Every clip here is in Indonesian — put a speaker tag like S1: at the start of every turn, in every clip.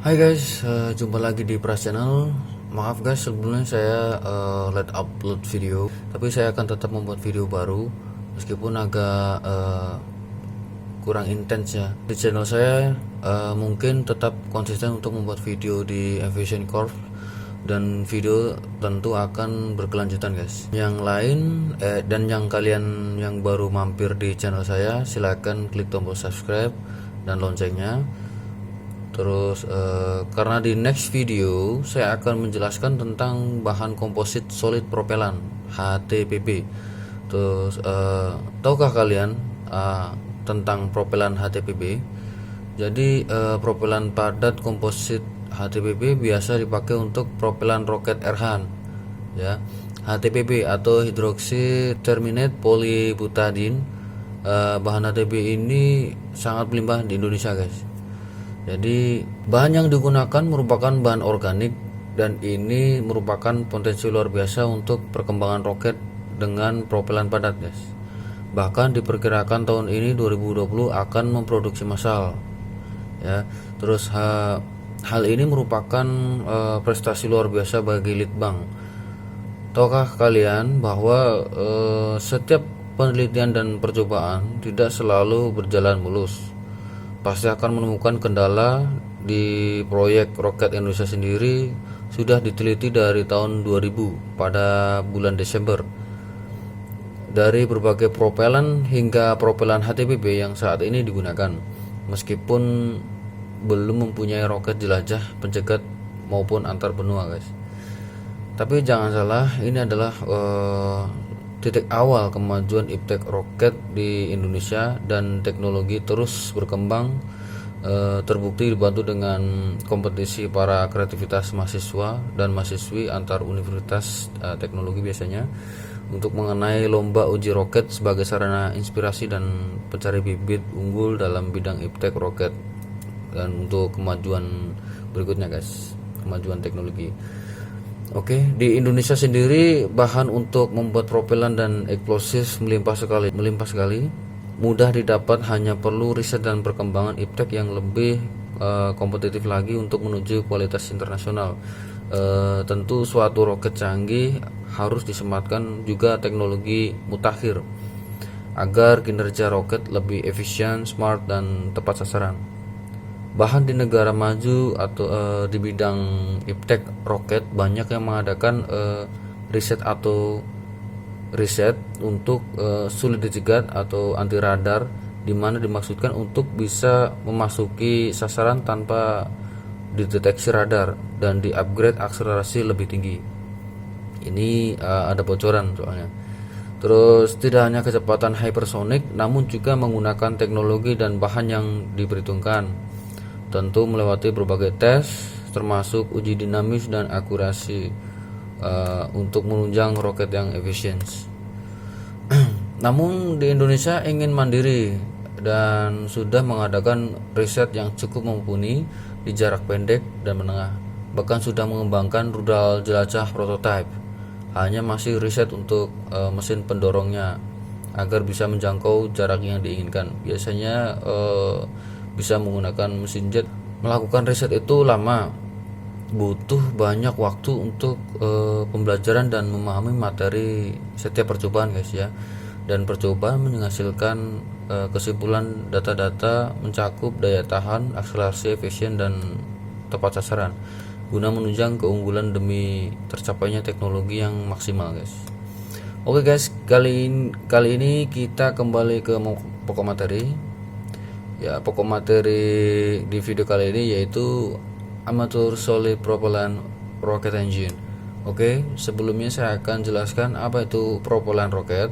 S1: Hai guys, jumpa lagi di Pras Channel. Maaf guys, sebelumnya saya late upload video, tapi saya akan tetap membuat video baru meskipun agak kurang intens ya. Di channel saya mungkin tetap konsisten untuk membuat video di Aviation Corp, dan video tentu akan berkelanjutan guys. Yang lain dan yang kalian yang baru mampir di channel saya, silahkan klik tombol subscribe dan loncengnya. Terus karena di next video saya akan menjelaskan tentang bahan komposit solid propelan HTPP. Terus tahukah kalian tentang propelan HTPP? Jadi propelan padat komposit HTPP biasa dipakai untuk propelan roket Erhan ya. HTPP atau hidroksi terminate polybutadiene. Bahan HTPP ini sangat melimpah di Indonesia guys. Jadi bahan yang digunakan merupakan bahan organik, dan ini merupakan potensi luar biasa untuk perkembangan roket dengan propelan padat guys. Bahkan diperkirakan tahun ini 2020 akan memproduksi massal ya. Terus hal ini merupakan prestasi luar biasa bagi Litbang. Tahukah kalian bahwa setiap penelitian dan percobaan tidak selalu berjalan mulus. Pasti akan menemukan kendala. Di proyek roket Indonesia sendiri sudah diteliti dari tahun 2000 pada bulan Desember, dari berbagai propelan hingga propelan HTPP yang saat ini digunakan, meskipun belum mempunyai roket jelajah pencegat maupun antar benua guys. Tapi jangan salah, ini adalah titik awal kemajuan iptek roket di Indonesia, dan teknologi terus berkembang, terbukti dibantu dengan kompetisi para kreativitas mahasiswa dan mahasiswi antar universitas teknologi biasanya, untuk mengenai lomba uji roket sebagai sarana inspirasi dan pencari bibit unggul dalam bidang iptek roket. Dan untuk kemajuan berikutnya guys, kemajuan teknologi. Oke, di Indonesia sendiri bahan untuk membuat propelan dan eksplosif melimpah sekali. Mudah didapat, hanya perlu riset dan perkembangan iptek yang lebih kompetitif lagi untuk menuju kualitas internasional. Tentu suatu roket canggih harus disematkan juga teknologi mutakhir agar kinerja roket lebih efisien, smart, dan tepat sasaran. Bahkan di negara maju atau di bidang iptek roket banyak yang mengadakan riset untuk sulit dicegat atau anti radar, di mana dimaksudkan untuk bisa memasuki sasaran tanpa dideteksi radar dan di-upgrade akselerasi lebih tinggi. Ini ada bocoran soalnya. Terus tidak hanya kecepatan hypersonic, namun juga menggunakan teknologi dan bahan yang diperhitungkan. Tentu melewati berbagai tes, termasuk uji dinamis dan akurasi untuk menunjang roket yang efisien. Namun di Indonesia ingin mandiri dan sudah mengadakan riset yang cukup mumpuni di jarak pendek dan menengah. Bahkan sudah mengembangkan rudal jelajah prototipe. Hanya masih riset untuk mesin pendorongnya agar bisa menjangkau jarak yang diinginkan. Biasanya bisa menggunakan mesin jet. Melakukan riset itu lama, butuh banyak waktu untuk pembelajaran dan memahami materi setiap percobaan guys ya. Dan percobaan menghasilkan kesimpulan data-data mencakup daya tahan, akselerasi, efisien, dan tepat sasaran, guna menunjang keunggulan demi tercapainya teknologi yang maksimal guys. Oke guys, kali ini kita kembali ke pokok materi. Ya, pokok materi di video kali ini yaitu Amateur Solid Propellant Rocket Engine. Oke, sebelumnya saya akan jelaskan apa itu propelan roket.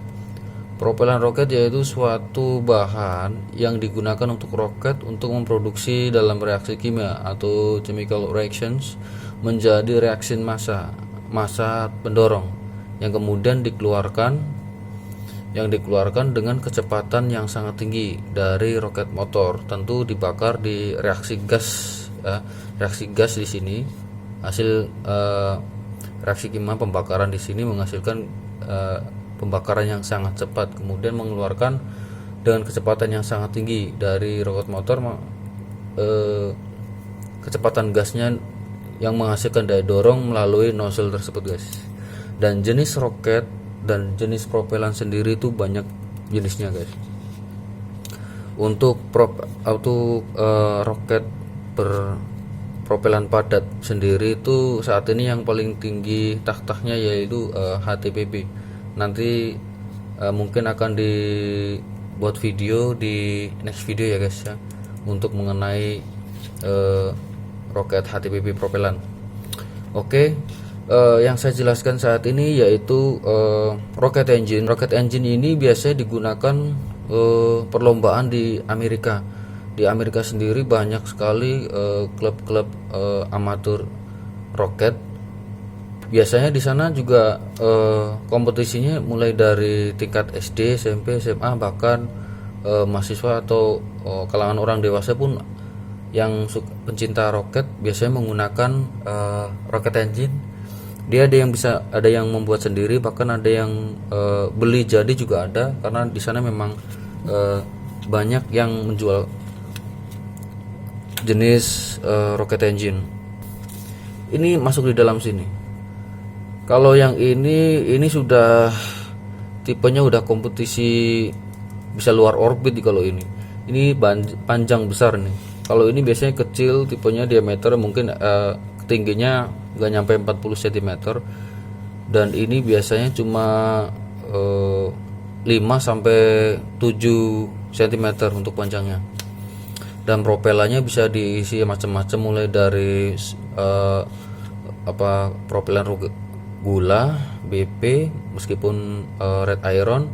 S1: Propelan roket yaitu suatu bahan yang digunakan untuk roket untuk memproduksi dalam reaksi kimia atau chemical reactions menjadi reaksi massa pendorong yang kemudian dikeluarkan dengan kecepatan yang sangat tinggi dari roket motor. Tentu dibakar di reaksi gas ya. Reaksi gas di sini hasil reaksi kimia pembakaran di sini menghasilkan pembakaran yang sangat cepat, kemudian mengeluarkan dengan kecepatan yang sangat tinggi dari roket motor. kecepatan gasnya yang menghasilkan daya dorong melalui nozzle tersebut guys. Dan jenis roket dan jenis propelan sendiri itu banyak jenisnya guys. Untuk roket berpropelan padat sendiri itu saat ini yang paling tinggi taktahnya yaitu HTPB. Nanti mungkin akan dibuat video di next video ya guys ya, untuk mengenai roket HTPB propelan. Oke, yang saya jelaskan saat ini yaitu rocket engine. Rocket engine ini biasanya digunakan perlombaan di Amerika. Di Amerika sendiri banyak sekali klub-klub amatur roket. Biasanya di sana juga kompetisinya mulai dari tingkat SD, SMP, SMA, bahkan mahasiswa atau kalangan orang dewasa pun yang pencinta roket biasanya menggunakan rocket engine. Dia ada yang membuat sendiri, bahkan ada yang beli jadi juga ada, karena di sana memang banyak yang menjual jenis rocket engine. Ini masuk di dalam sini. Kalau yang ini sudah tipenya udah kompetisi bisa luar orbit. Kalau ini panjang besar nih. Kalau ini biasanya kecil, tipenya diameter mungkin tingginya nggak nyampe 40 cm, dan ini biasanya cuma 5 sampai 7 cm untuk panjangnya. Dan propelannya bisa diisi macam-macam, mulai dari propelan gula, BP, meskipun red iron,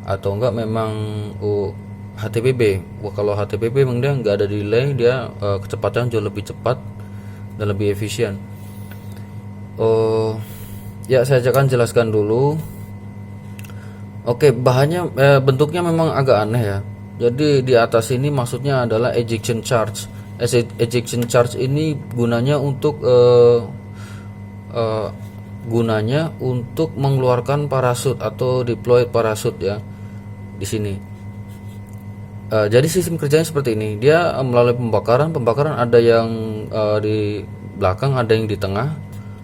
S1: atau enggak memang HTPB. Kalau HTPB memang dia nggak ada delay, dia kecepatan jauh lebih cepat dan lebih efisien. Ya, saya akan jelaskan dulu. Oke, bahannya bentuknya memang agak aneh ya. Jadi di atas ini maksudnya adalah ejection charge. Ejection charge ini gunanya untuk mengeluarkan parasut atau deploy parasut ya di sini. Jadi sistem kerjanya seperti ini. Dia melalui pembakaran ada yang di belakang, ada yang di tengah.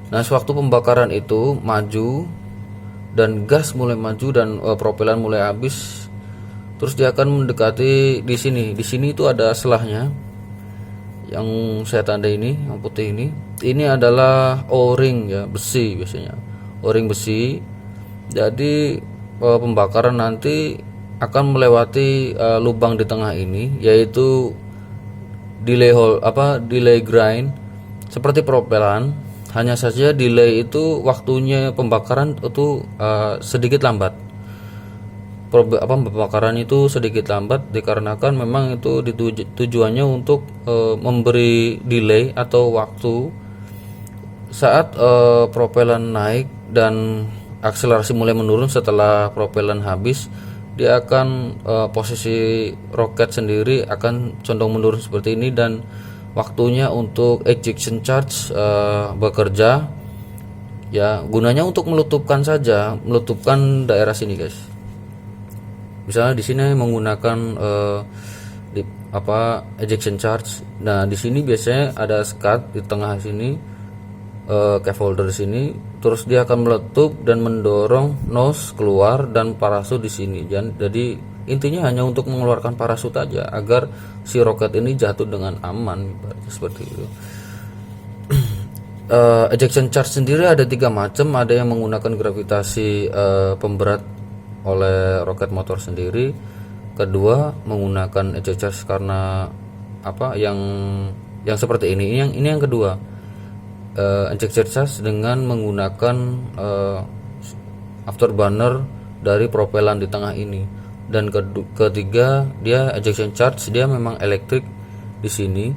S1: Nah, sewaktu pembakaran itu maju dan gas mulai maju dan propelan mulai habis, terus dia akan mendekati di sini. Di sini itu ada selahnya yang saya tanda ini, yang putih ini. Ini adalah O-ring ya, besi biasanya. O-ring besi. Jadi pembakaran nanti akan melewati lubang di tengah ini, yaitu delay grind seperti propelan. Hanya saja delay itu waktunya pembakaran itu sedikit lambat. Pembakaran itu sedikit lambat dikarenakan memang itu tujuannya untuk memberi delay atau waktu saat propelan naik dan akselerasi mulai menurun. Setelah propelan habis, dia akan posisi roket sendiri akan condong menurun seperti ini, dan waktunya untuk ejection charge bekerja ya, gunanya untuk melutupkan daerah sini guys. Misalnya di sini menggunakan ejection charge. Nah, di sini biasanya ada skat di tengah sini, cap holder sini, terus dia akan meletup dan mendorong nose keluar dan parasut di sini. Jadi intinya hanya untuk mengeluarkan parasut aja agar si roket ini jatuh dengan aman, seperti itu. Ejection charge sendiri ada 3 macam. Ada yang menggunakan gravitasi pemberat oleh roket motor sendiri. Kedua, menggunakan ejection charge karena yang seperti ini. Ini yang kedua. Ejection charge dengan menggunakan afterburner dari propelan di tengah ini. Dan ketiga, dia ejection charge dia memang elektrik di sini.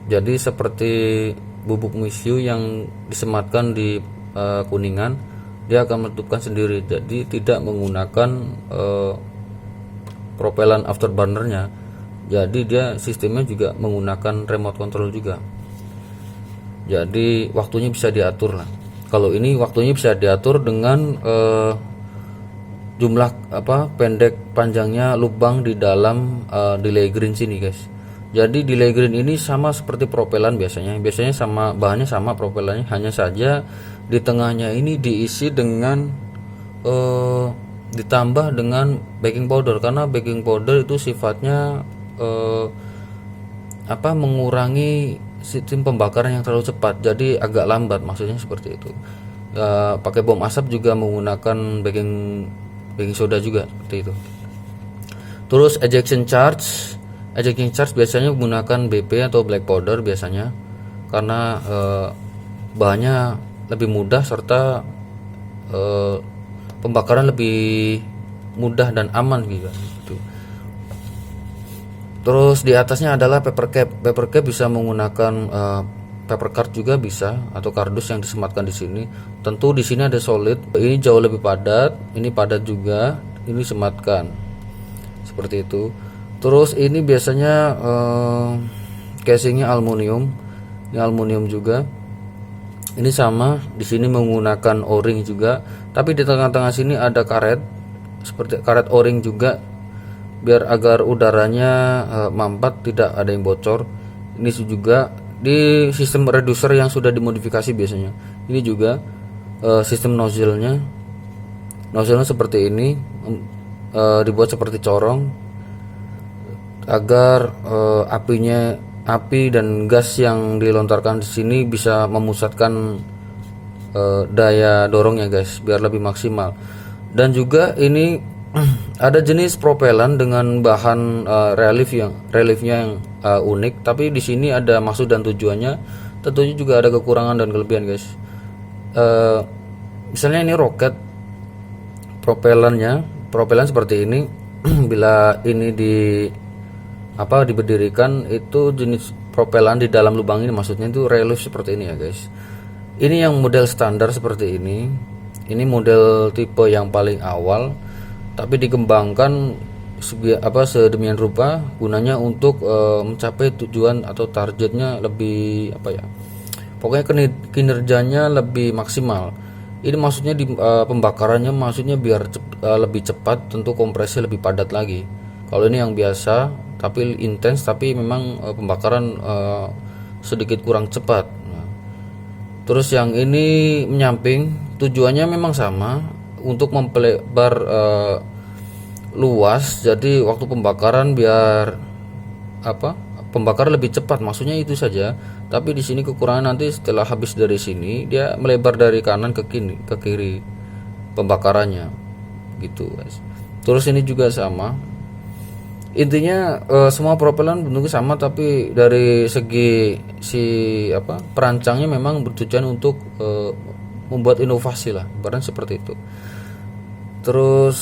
S1: Jadi seperti bubuk misiu yang disematkan di kuningan, dia akan meletupkan sendiri. Jadi tidak menggunakan propelan afterburnernya. Jadi dia sistemnya juga menggunakan remote control juga. Jadi waktunya bisa diatur lah. Kalau ini waktunya bisa diatur dengan jumlah pendek panjangnya lubang di dalam delay green sini guys. Jadi delay green ini sama seperti propelan biasanya sama bahannya, sama propelannya, hanya saja di tengahnya ini diisi dengan ditambah dengan baking powder, karena baking powder itu sifatnya mengurangi sistem pembakaran yang terlalu cepat, jadi agak lambat, maksudnya seperti itu. Pakai bom asap juga menggunakan baking soda juga seperti itu. Terus ejection charge biasanya menggunakan BP atau black powder biasanya, karena bahannya lebih mudah serta pembakaran lebih mudah dan aman gitu. Terus di atasnya adalah paper cap bisa menggunakan paper card juga bisa, atau kardus yang disematkan di sini. Tentu di sini ada solid, ini jauh lebih padat, ini padat juga, ini sematkan seperti itu. Terus ini biasanya casingnya aluminium, ini aluminium juga. Ini sama, di sini menggunakan O-ring juga, tapi di tengah-tengah sini ada karet, seperti karet O-ring juga, biar agar udaranya mampat, tidak ada yang bocor. Ini juga di sistem reducer yang sudah dimodifikasi biasanya. Ini juga sistem nozzle-nya seperti ini, dibuat seperti corong agar api dan gas yang dilontarkan di sini bisa memusatkan daya dorongnya guys, biar lebih maksimal. Dan juga ini ada jenis propelan dengan bahan reliefnya yang unik, tapi di sini ada maksud dan tujuannya. Tentunya juga ada kekurangan dan kelebihan guys. Misalnya ini roket, propelan seperti ini. Bila ini diberdirikan, itu jenis propelan di dalam lubang ini, maksudnya itu relief seperti ini ya guys. Ini yang model standar seperti ini. Ini model tipe yang paling awal, tapi dikembangkan sedemikian rupa gunanya untuk mencapai tujuan atau targetnya lebih pokoknya kinerjanya lebih maksimal. Ini maksudnya pembakarannya maksudnya biar lebih cepat, tentu kompresi lebih padat lagi. Kalau ini yang biasa tapi intens, tapi memang pembakaran sedikit kurang cepat. Terus yang ini menyamping, tujuannya memang sama, untuk mempelebar luas, jadi waktu pembakaran biar pembakaran lebih cepat, maksudnya itu saja. Tapi di sini kekurangan, nanti setelah habis dari sini dia melebar dari kanan ke kiri pembakarannya gitu guys. Terus ini juga sama, intinya semua propelan bentuknya sama, tapi dari segi perancangnya memang bertujuan untuk membuat inovasi lah, barang seperti itu. Terus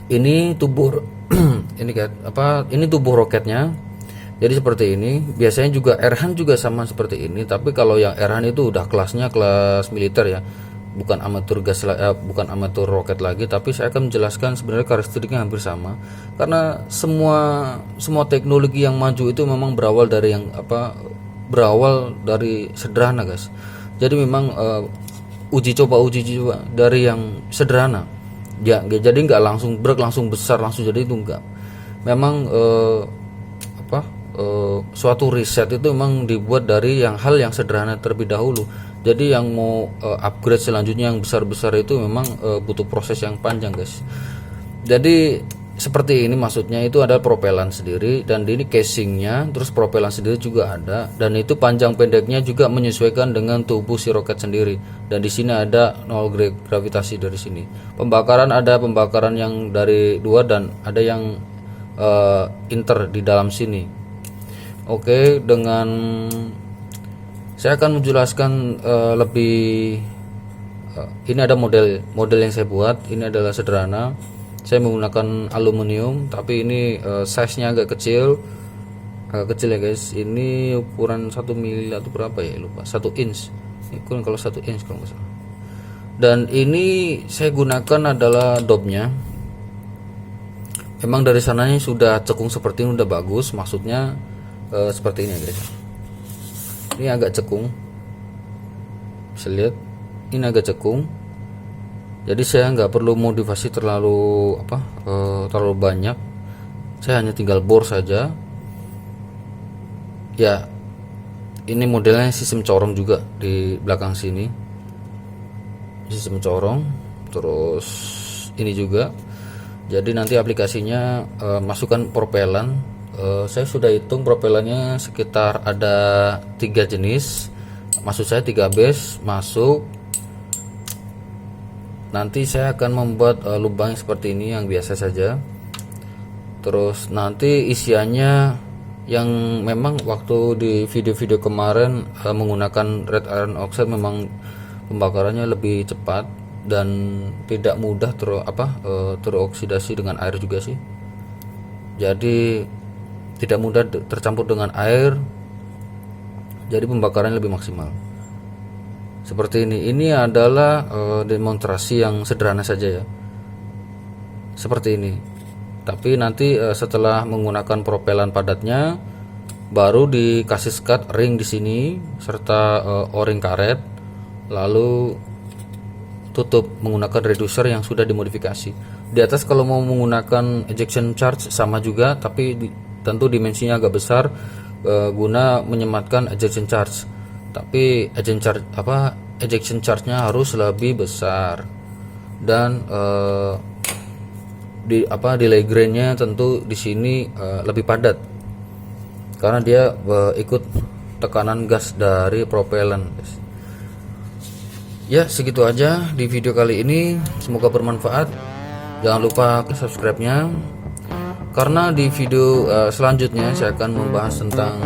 S1: ini tubuh ini tubuh roketnya. Jadi seperti ini. Biasanya juga Erhan juga sama seperti ini, tapi kalau yang Erhan itu udah kelasnya kelas militer ya, bukan amatur bukan amatur roket lagi. Tapi saya akan menjelaskan sebenarnya karakteristiknya hampir sama, karena semua teknologi yang maju itu memang berawal dari sederhana guys. Jadi memang uji coba dari yang sederhana ya, jadi nggak langsung langsung besar langsung jadi itu enggak. Memang suatu riset itu memang dibuat dari hal yang sederhana terlebih dahulu. Jadi yang mau upgrade selanjutnya yang besar-besar itu memang butuh proses yang panjang guys. Jadi seperti ini, maksudnya itu ada propelan sendiri, dan ini casingnya, terus propelan sendiri juga ada, dan itu panjang pendeknya juga menyesuaikan dengan tubuh si roket sendiri. Dan di sini ada nol gravitasi dari sini. Ada pembakaran yang dari luar dan ada yang inter di dalam sini. Oke, dengan saya akan menjelaskan lebih. Ini ada model yang saya buat. Ini adalah sederhana. Saya menggunakan aluminium, tapi ini size-nya agak kecil ya guys. Ini ukuran 1 mili atau berapa ya, lupa, 1 inch. Ini kalau 1 inch kalau nggak salah. Dan ini saya gunakan adalah dopnya. Emang dari sananya sudah cekung seperti ini, udah bagus. Maksudnya seperti ini ya guys. Ini agak cekung, bisa lihat ini agak cekung. Jadi saya nggak perlu modifikasi terlalu banyak. Saya hanya tinggal bor saja. Ya, ini modelnya sistem corong juga di belakang sini, sistem corong. Terus ini juga, jadi nanti aplikasinya masukkan propelan. Saya sudah hitung propelannya sekitar ada 3 jenis, maksud saya 3 base masuk. Nanti saya akan membuat lubang seperti ini yang biasa saja. Terus nanti isiannya yang memang waktu di video-video kemarin menggunakan red iron oxide memang pembakarannya lebih cepat dan tidak mudah teroksidasi dengan air juga sih. Jadi tidak mudah tercampur dengan air, jadi pembakarannya lebih maksimal. Seperti ini. Ini adalah demonstrasi yang sederhana saja ya. Seperti ini. Tapi nanti setelah menggunakan propelan padatnya, baru dikasih skat ring di sini serta o-ring karet, lalu tutup menggunakan reducer yang sudah dimodifikasi. Di atas kalau mau menggunakan ejection charge sama juga, tapi tentu dimensinya agak besar guna menyematkan ejection charge. Tapi ejection charge-nya harus lebih besar dan delay grain-nya tentu di sini lebih padat karena dia ikut tekanan gas dari propelan, guys. Ya, segitu aja di video kali ini, semoga bermanfaat. Jangan lupa subscribe-nya karena di video selanjutnya saya akan membahas tentang